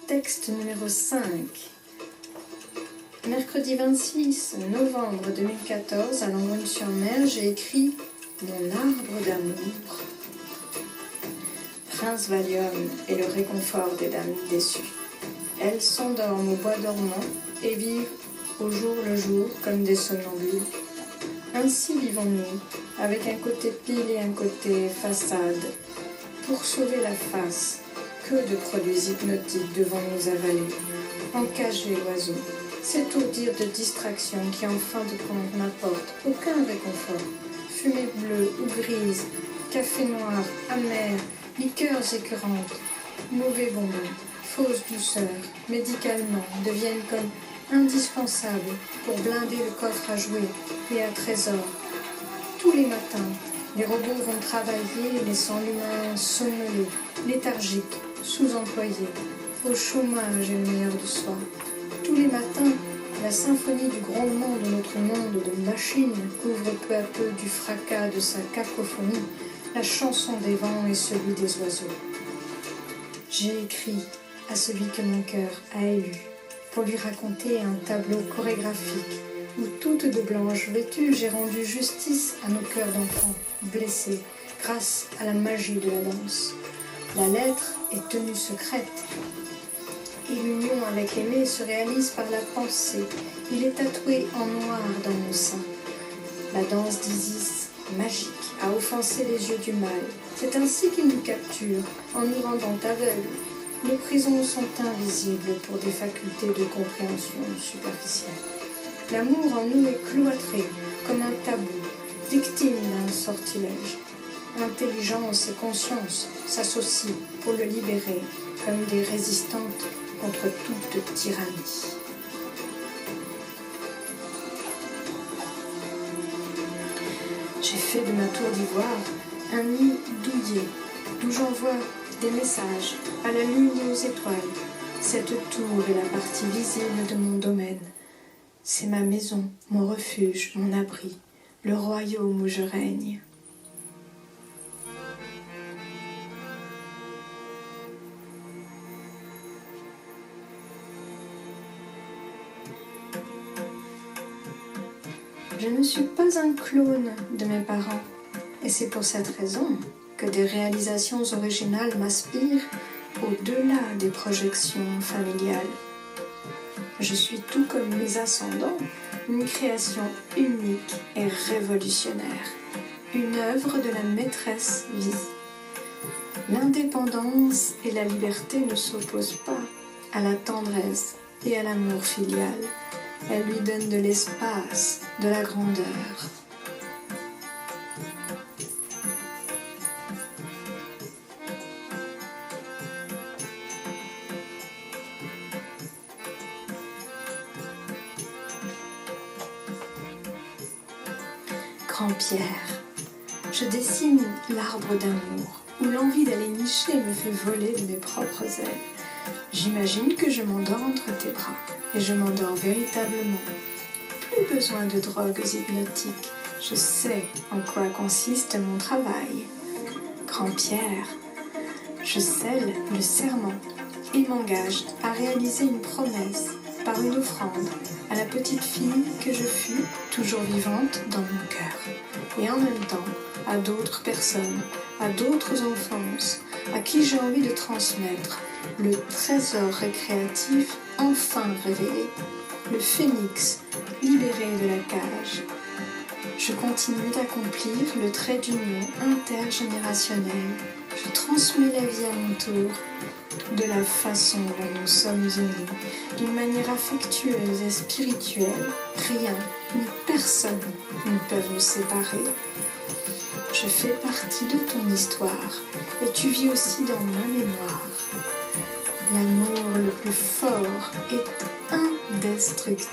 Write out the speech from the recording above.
Texte numéro 5. Mercredi 26 novembre 2014, à Langogne-sur-Mer, j'ai écrit Mon arbre d'amour. Prince Valium est le réconfort des dames déçues. Elles s'endorment au bois dormant et vivent au jour le jour comme des somnambules. Ainsi vivons-nous, avec un côté pile et un côté façade. Pour sauver la face, que de produits hypnotiques devons nous avaler. Encager l'oiseau, s'étourdir de distractions qui en fin de compte n'apportent aucun réconfort. Fumée bleue ou grise, café noir, amer, liqueurs écœurantes, mauvais bonbons, fausses douceurs, médicalement deviennent comme indispensables pour blinder le coffre à jouets et à trésors. Tous les matins, les robots vont travailler, laissant l'humain somnolé, léthargique, sous-employé, au chômage et le meilleur de soi. Tous les matins, la symphonie du grondement de notre monde de machines couvre peu à peu du fracas de sa cacophonie la chanson des vents et celui des oiseaux. J'ai écrit à celui que mon cœur a élu pour lui raconter un tableau chorégraphique où toutes de blanche vêtues j'ai rendu justice à nos cœurs d'enfants blessés grâce à la magie de la danse. La lettre est tenue secrète et l'union avec l'aimé se réalise par la pensée. Il est tatoué en noir dans mon sein. La danse d'Isis, magique, a offensé les yeux du mal. C'est ainsi qu'il nous capture, en nous rendant aveugles. Nos prisons sont invisibles pour des facultés de compréhension superficielle. L'amour en nous est cloîtré, comme un tabou, victime d'un sortilège. Intelligence et conscience s'associent pour le libérer, comme des résistantes contre toute tyrannie. J'ai fait de ma tour d'ivoire un nid douillet, d'où j'envoie des messages à la lune et aux étoiles. Cette tour est la partie visible de mon domaine. C'est ma maison, mon refuge, mon abri, le royaume où je règne. Je ne suis pas un clone de mes parents, et c'est pour cette raison que des réalisations originales m'aspirent au-delà des projections familiales. Je suis tout comme mes ascendants, une création unique et révolutionnaire, une œuvre de la maîtresse vie. L'indépendance et la liberté ne s'opposent pas à la tendresse et à l'amour filial. Elle lui donne de l'espace, de la grandeur. Grand-Pierre, je dessine l'arbre d'amour, où l'envie d'aller nicher me fait voler de mes propres ailes. J'imagine que je m'endors entre tes bras, et je m'endors véritablement. Plus besoin de drogues hypnotiques, je sais en quoi consiste mon travail. Grand-Pierre, je scelle le serment et m'engage à réaliser une promesse par une offrande à la petite fille que je fus, toujours vivante dans mon cœur, et en même temps à d'autres personnes, à d'autres enfances, à qui j'ai envie de transmettre le trésor récréatif enfin révélé, le phénix libéré de la cage. Je continue d'accomplir le trait d'union intergénérationnelle. Je transmets la vie à mon tour, de la façon dont nous sommes unis, d'une manière affectueuse et spirituelle. Rien ni personne ne peuvent nous séparer. Je fais partie de ton histoire et tu vis aussi dans ma mémoire. L'amour le plus fort est indestructible.